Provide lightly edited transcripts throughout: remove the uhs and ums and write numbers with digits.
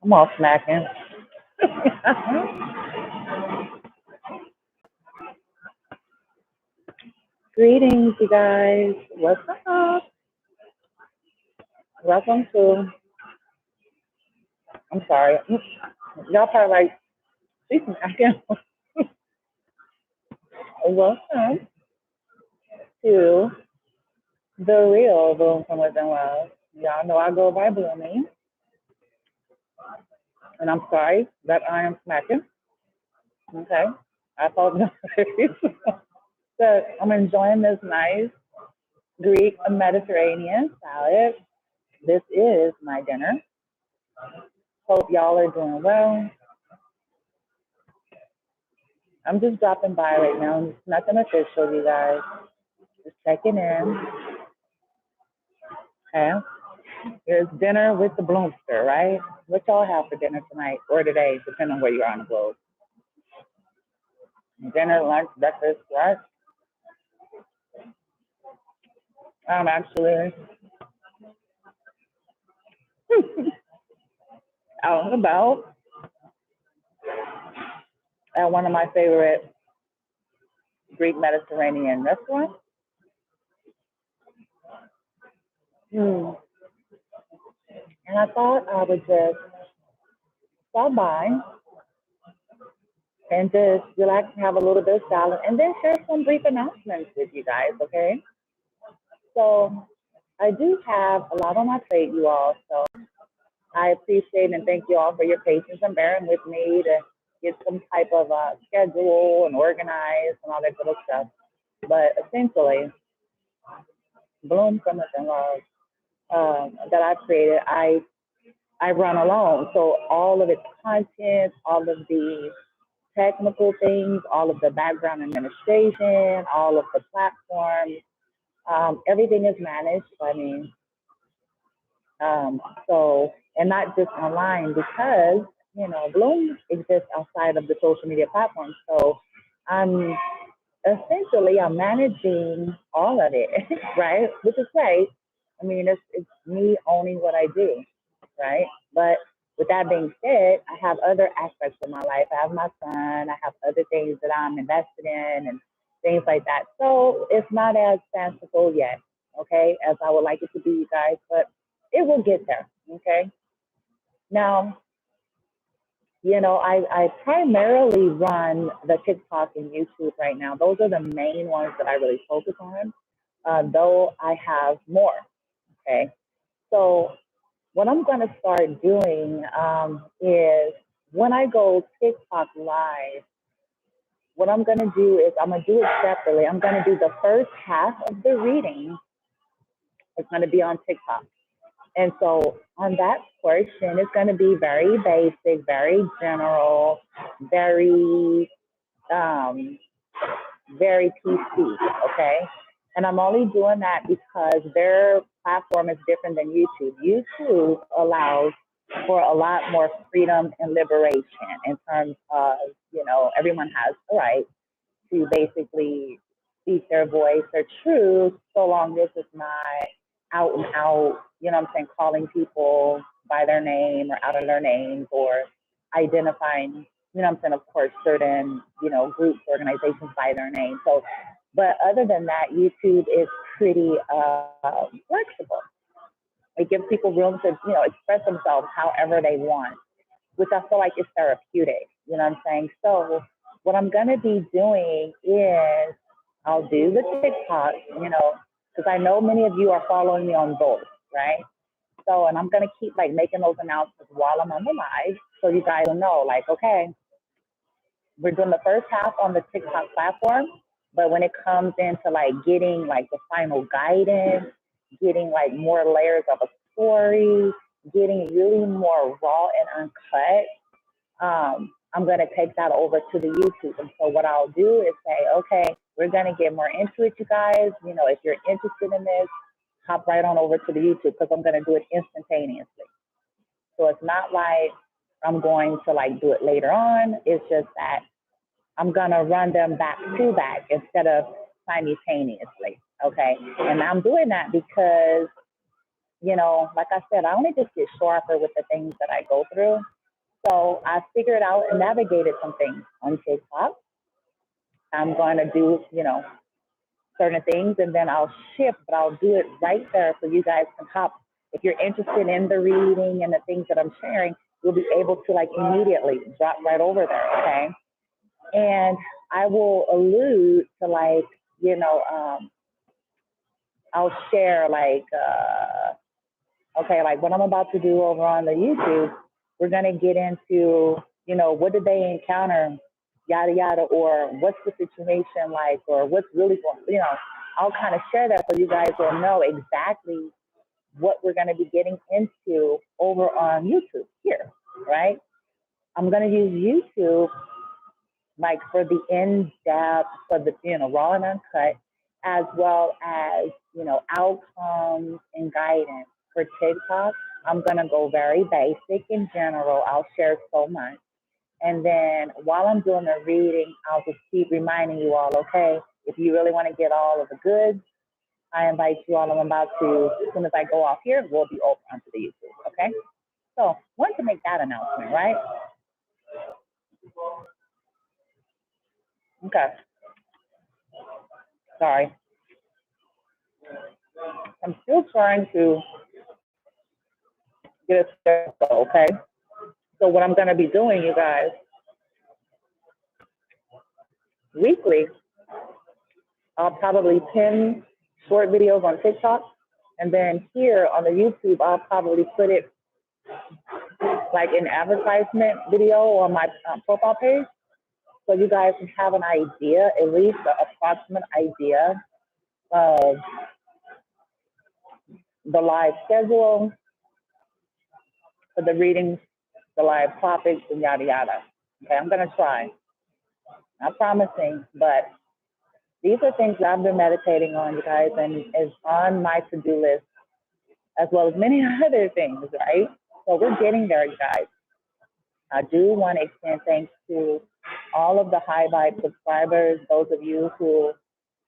I'm all smacking. Greetings, you guys. What's up? Welcome to, I'm sorry. Y'all probably like, she's smacking. Welcome to the real Bloom from Within Love. Y'all know I go by Blooming, and I'm sorry that I am smacking. Okay, I apologize. But I'm enjoying this nice Greek Mediterranean salad. This is my dinner. Hope y'all are doing well. I'm just dropping by right now. It's nothing official, you guys. Just checking in. Okay. There's dinner with the Bloomster, right? What y'all have for dinner tonight or today, depending on where you are on the globe. Dinner, lunch, breakfast, right? I'm actually out and about at one of my favorite Greek Mediterranean restaurants. And I thought I would just stop by and just relax and have a little bit of salad and then share some brief announcements with you guys, okay? So I do have a lot on my plate, you all. So I appreciate and thank you all for your patience and bearing with me to get some type of schedule and organize and all that good stuff. But essentially, Bloom from Within Love that I've created, I run alone. So all of its content, all of the technical things, all of the background administration, all of the platforms, everything is managed by me. So, and not just online because, Bloom exists outside of the social media platforms. So I'm I'm managing all of it, right? Which is great. I mean, it's me owning what I do, right? But with that being said, I have other aspects of my life. I have my son. I have other things that I'm invested in and things like that. So it's not as fanciful yet, okay, as I would like it to be, you guys. But it will get there, okay? Now, I primarily run the TikTok and YouTube right now. Those are the main ones that I really focus on, though I have more, okay? So what I'm going to start doing is when I go TikTok live, what I'm going to do is I'm going to do it separately. I'm going to do the first half of the reading. It's going to be on TikTok. And so on that portion, it's going to be very basic, very general, very, very PC, okay? And I'm only doing that because their platform is different than YouTube. YouTube allows for a lot more freedom and liberation in terms of, everyone has the right to basically speak their voice, their truth, so long this is not out and out, calling people by their name or out of their names or identifying, of course, certain, groups, organizations by their name. So, but other than that, YouTube is pretty flexible. It gives people room to, express themselves however they want, which I feel like is therapeutic, So what I'm going to be doing is I'll do the TikTok, because I know many of you are following me on both, right? So, and I'm going to keep making those announcements while I'm on the live so you guys will know, okay, we're doing the first half on the TikTok platform, but when it comes into getting the final guidance, getting more layers of a story, getting really more raw and uncut, I'm going to take that over to the YouTube. And so what I'll do is say, okay, we're going to get more into it, you guys. If you're interested in this, hop right on over to the YouTube because I'm going to do it instantaneously. So it's not like I'm going to do it later on. It's just that I'm going to run them back to back instead of simultaneously. Okay. And I'm doing that because, like I said, I only just get sharper with the things that I go through. So I figured out and navigated some things on TikTok. I'm going to do, certain things, and then I'll shift, but I'll do it right there so you guys can hop. If you're interested in the reading and the things that I'm sharing, you'll be able to like immediately drop right over there, okay? And I will allude to like, I'll share like, okay, like what I'm about to do over on the YouTube, we're gonna get into, what did they encounter, yada yada, or what's the situation like, or what's really going, I'll kind of share that so you guys will know exactly what we're gonna be getting into over on YouTube here, right? I'm gonna use YouTube like for the in-depth, for the, raw and uncut, as well as, outcomes and guidance. For TikTok, I'm gonna go very basic in general. I'll share so much. And then while I'm doing the reading, I'll just keep reminding you all, okay, if you really want to get all of the goods, I invite you all. I'm about to, as soon as I go off here, we'll be over onto the YouTube, okay? So, wanted to make that announcement, right? Okay. Sorry. I'm still trying to get a schedule, okay? So what I'm going to be doing, you guys, weekly, I'll probably pin short videos on TikTok, and then here on the YouTube, I'll probably put it like an advertisement video on my profile page, so you guys can have an idea, at least an approximate idea of the live schedule for the readings, the live topics, and yada yada. Okay, I'm gonna try. Not promising, but these are things that I've been meditating on, you guys, and is on my to-do list, as well as many other things, right? So we're getting there, you guys. I do want to extend thanks to all of the High Vibe subscribers, those of you who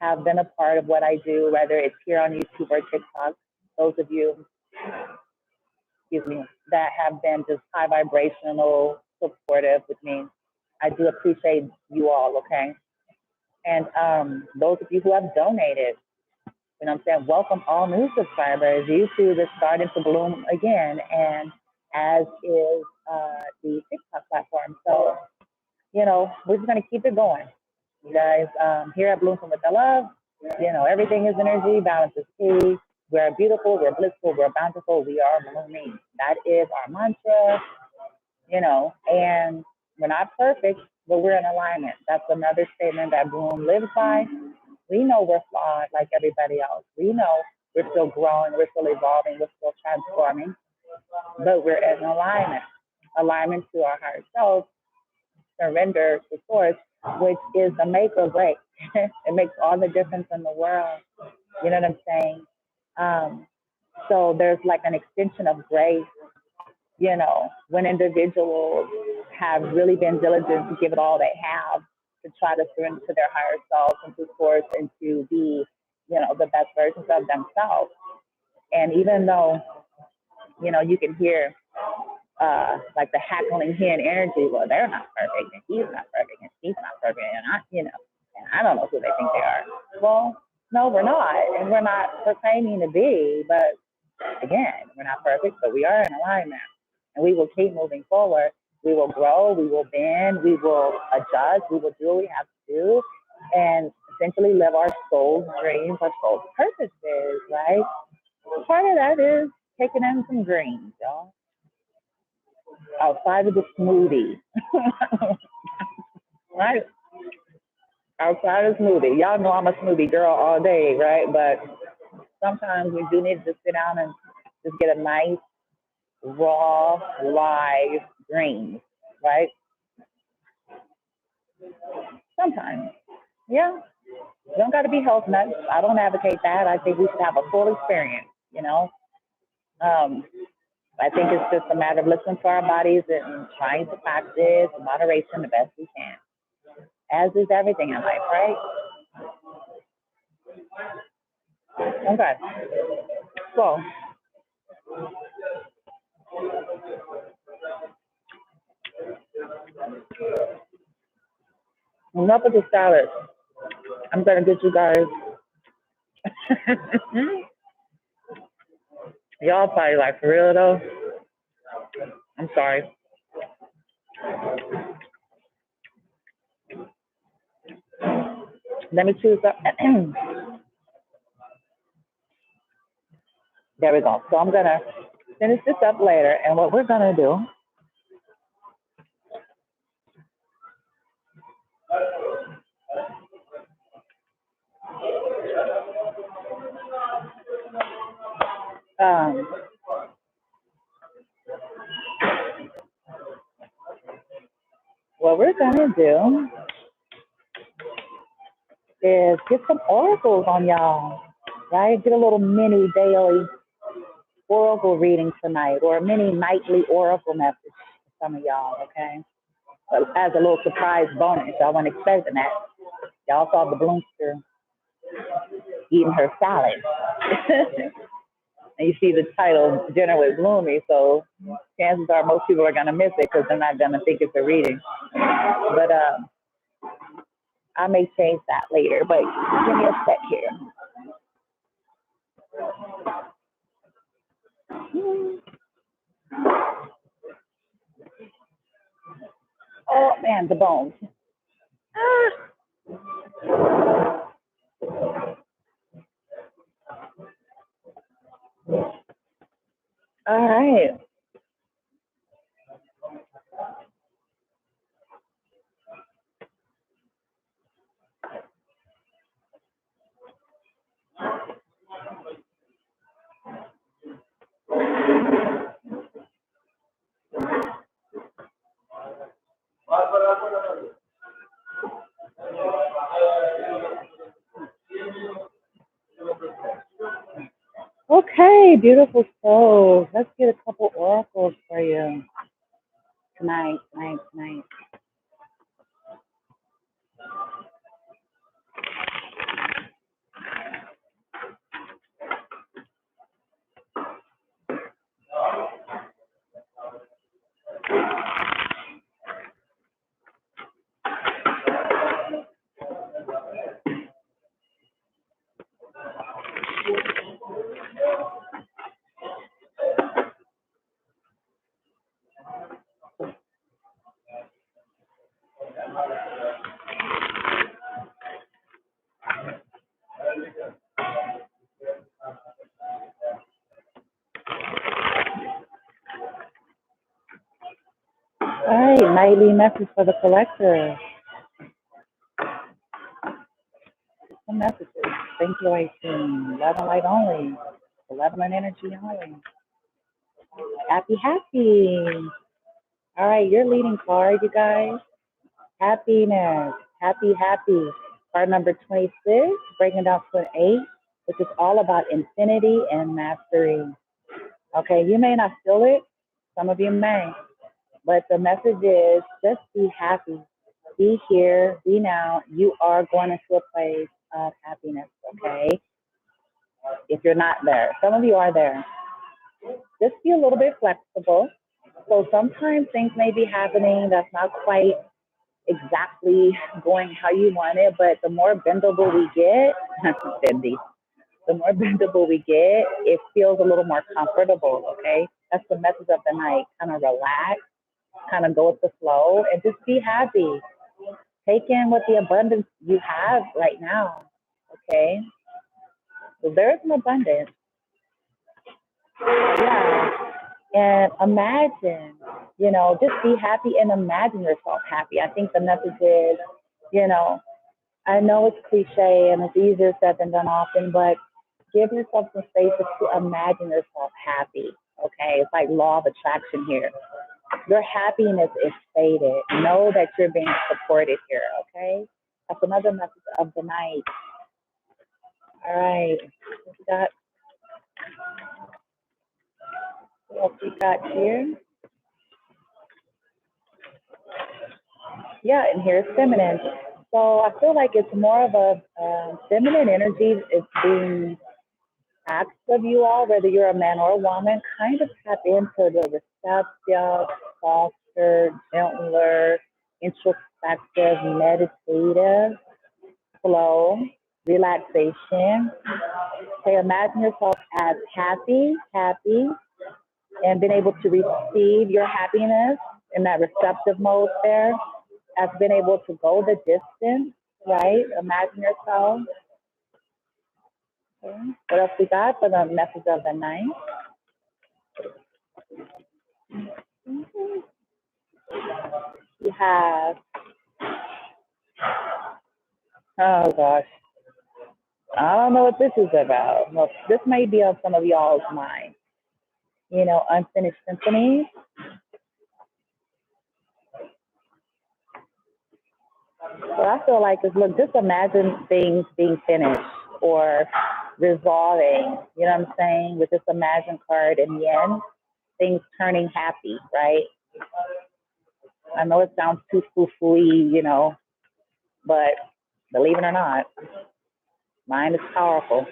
have been a part of what I do, whether it's here on YouTube or TikTok, those of you, that have been just high vibrational, supportive with me. I do appreciate you all, okay? And those of you who have donated, I'm saying, welcome all new subscribers. YouTube is starting to bloom again, and as is the TikTok platform. So, we're just going to keep it going. You guys, here at Bloom from With the Love, everything is energy, balance is key. We're beautiful, we're blissful, we're bountiful, we are blooming. That is our mantra, and we're not perfect, but we're in alignment. That's another statement that Bloom lives by. We know we're flawed like everybody else. We know we're still growing, we're still evolving, we're still transforming, but we're in alignment to our higher self, surrender to source, which is the make or break. It makes all the difference in the world. You know what I'm saying? So there's like an extension of grace, when individuals have really been diligent to give it all they have to try to surrender to their higher selves and to source and to be, the best versions of themselves. And even though, you can hear like the hackling hen energy, well, they're not perfect, and he's not perfect, and she's not perfect, and I don't know who they think they are. Well, no, we're not, and we're not proclaiming to be, but again, we're not perfect, but we are in alignment, and we will keep moving forward. We will grow, we will bend, we will adjust, we will do what we have to do, and essentially live our soul's dreams, our soul's purposes, right? Part of that is taking in some greens, y'all. Outside of the smoothie, right? Outside of smoothie. Y'all know I'm a smoothie girl all day, right? But sometimes we do need to sit down and just get a nice, raw, live green, right? Sometimes. Yeah. You don't got to be health nuts. I don't advocate that. I think we should have a full experience, I think it's just a matter of listening to our bodies and trying to practice moderation the best we can, as is everything in life, right? Okay. So, enough of the salad. I'm gonna get you guys. Y'all probably like, for real though. I'm sorry. Let me choose up. There we go. So I'm gonna finish this up later, and what we're gonna do. Um, what we're gonna do is get some oracles on y'all, right? Get a little mini daily oracle reading tonight, or a mini nightly oracle message for some of y'all, okay? But as a little surprise bonus, y'all weren't expecting that. Y'all saw the Bloomster eating her salad. And you see the title, Dinner with Bloomy, so chances are most people are going to miss it because they're not going to think it's a reading. But I may change that later, but give me a sec here. Oh, man, the bones. Ah. All right. Okay, beautiful souls. Let's get a couple oracles for you tonight. All right, nightly message for the collector. Some messages. Thank you, 18. Love and light only. Benevolent energy only. Happy. All right, your leading card, you guys. Happiness. Happy. Card number 26, breaking down to an 8, which is all about infinity and mastery. Okay, you may not feel it. Some of you may. But the message is just be happy. Be here, be now. You are going into a place of happiness, okay? If you're not there, some of you are there. Just be a little bit flexible. So sometimes things may be happening that's not quite exactly going how you want it, but the more bendable we get, bendy, the more bendable we get, it feels a little more comfortable, okay? That's the message of the night. Kind of relax, kind of go with the flow, and just be happy. Take in what the abundance you have right now, okay? So there's an abundance. Yeah. And imagine, just be happy and imagine yourself happy. I think the message is, you know, I know it's cliche and it's easier said than done often, but give yourself some space to imagine yourself happy. Okay, it's like law of attraction here. Your happiness is stated. Know that you're being supported here. Okay, that's another message of the night. All right, what we got here? Yeah, and here's feminine. So I feel like it's more of a feminine energy is being asked of you all, whether you're a man or a woman, kind of tap into the receptive, softer, gentler, introspective effective meditative flow, relaxation. Okay, imagine yourself as happy, and being able to receive your happiness in that receptive mode there, as being able to go the distance, right? Imagine yourself. Okay. What else we got for the message of the night? We have, oh gosh, I don't know what this is about. Well, this may be on some of y'all's mind. You know, unfinished symphonies. What I feel like is, look, just imagine things being finished or resolving, you know what I'm saying, with this imagine card in the end, things turning happy, right? I know it sounds too foo-foo-y, you know, but believe it or not, mind is powerful.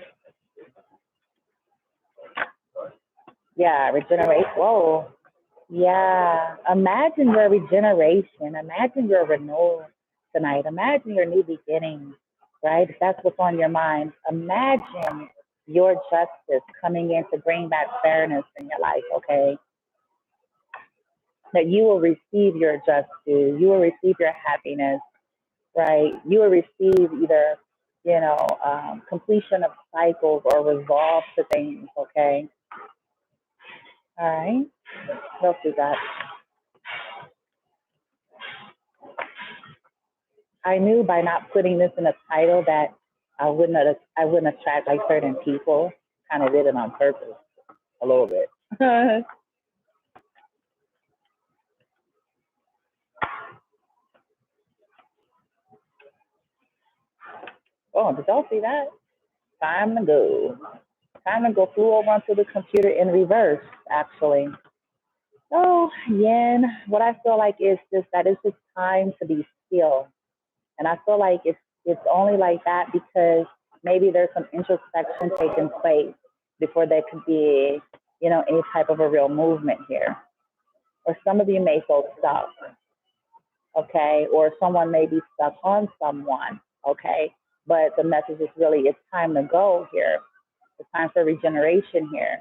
Yeah, regenerate. Whoa. Yeah. Imagine your regeneration. Imagine your renewal tonight. Imagine your new beginning, right? If that's what's on your mind. Imagine your justice coming in to bring back fairness in your life, okay? That you will receive your justice. You will receive your happiness, right? You will receive either, you know, completion of cycles or resolve to things, okay? All right. What else we got? I knew by not putting this in a title that I wouldn't attract like certain people. Kind of did it on purpose, a little bit. Oh, did y'all see that? Time to go. Time to go. Flew over onto the computer in reverse, actually. Oh, Yin, what I feel like is just that it's just time to be still. And I feel like it's only like that because maybe there's some introspection taking place before there could be, you know, any type of a real movement here. Or some of you may feel stuck, okay? Or someone may be stuck on someone, okay? But the message is really, it's time to go here. It's time for regeneration here.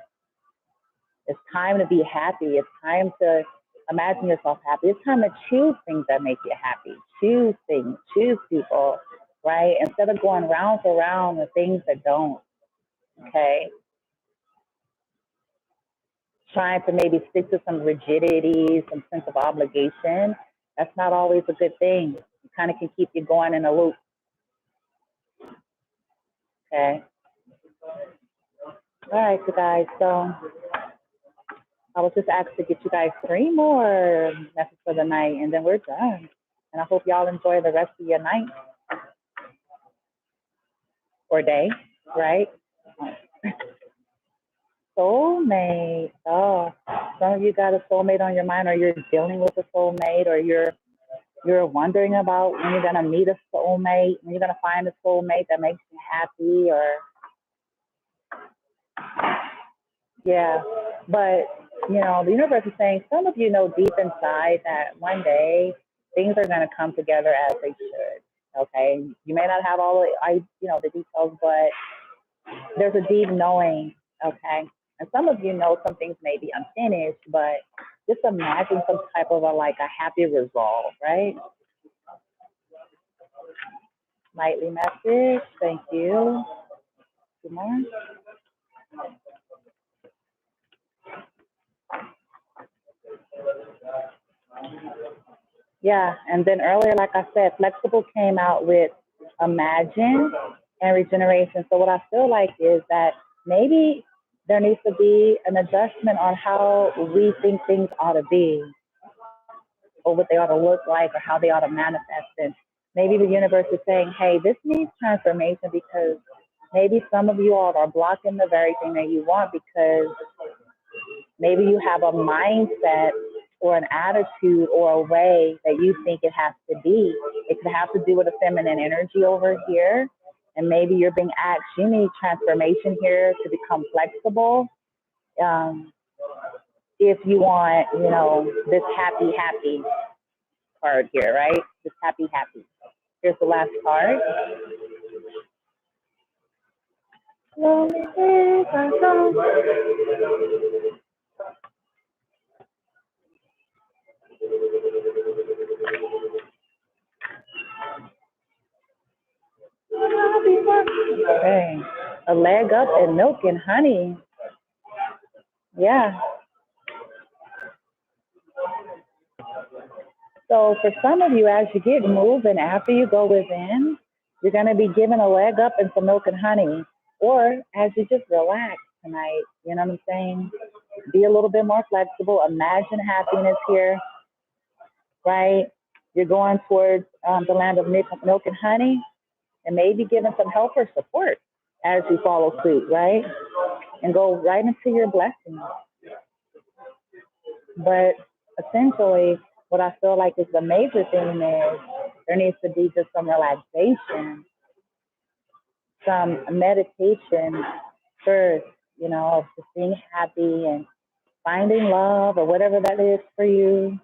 It's time to be happy. It's time to imagine yourself happy. It's time to choose things that make you happy. Choose things, choose people, right? Instead of going round and round with things that don't, okay? Trying to maybe stick to some rigidity, some sense of obligation. That's not always a good thing. It kind of can keep you going in a loop, okay? All right, you guys, so I was just asked to get you guys 3 more messages for the night, and then we're done. And I hope y'all enjoy the rest of your night or day, right? Soulmate. Oh, some of you got a soulmate on your mind, or you're dealing with a soulmate, or you're wondering about when you're gonna meet a soulmate, when you're gonna find a soulmate that makes you happy, or yeah. But you know, the universe is saying some of you know deep inside that one day things are gonna come together as they should. Okay, you may not have all the details, but there's a deep knowing. Okay, and some of you know some things may be unfinished, but just imagine some type of a happy resolve, right? Nightly message. Thank you. Good morning. Yeah, and then earlier, like I said, Flexible came out with Imagine and Regeneration. So what I feel like is that maybe there needs to be an adjustment on how we think things ought to be, or what they ought to look like, or how they ought to manifest. And maybe the universe is saying, hey, this needs transformation because maybe some of you all are blocking the very thing that you want because maybe you have a mindset or an attitude or a way that you think it has to be. It could have to do with a feminine energy over here. And maybe you're being asked, you need transformation here to become flexible. If you want, this happy, card here, right? Just happy, happy. Here's the last card. Okay. A leg up and milk and honey. Yeah. So for some of you, as you get moving, after you go within, you're going to be given a leg up and some milk and honey. Or as you just relax tonight, you know what I'm saying? Be a little bit more flexible. Imagine happiness here, right? You're going towards the land of milk and honey, and maybe giving some help or support as you follow suit, right? And go right into your blessings. But essentially, what I feel like is the major thing is there needs to be just some relaxation, some meditation first, you know, of just being happy and finding love or whatever that is for you,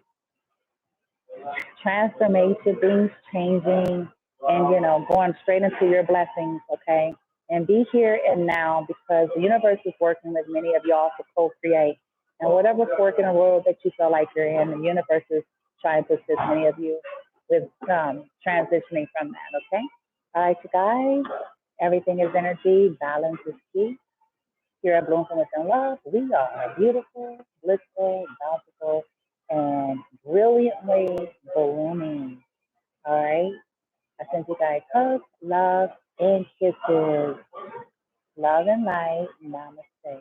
transformation, things changing, and, you know, going straight into your blessings, okay? And be here and now, because the universe is working with many of y'all to co-create. And whatever fork in the road that you feel like you're in, the universe is trying to assist many of you with transitioning from that, okay? All right, you guys, everything is energy, balance is key. Here at Bloom from Within Love, we are beautiful, blissful, bountiful, and brilliantly blooming. All right? I send you guys hugs, love, and kisses. Love and light. Namaste.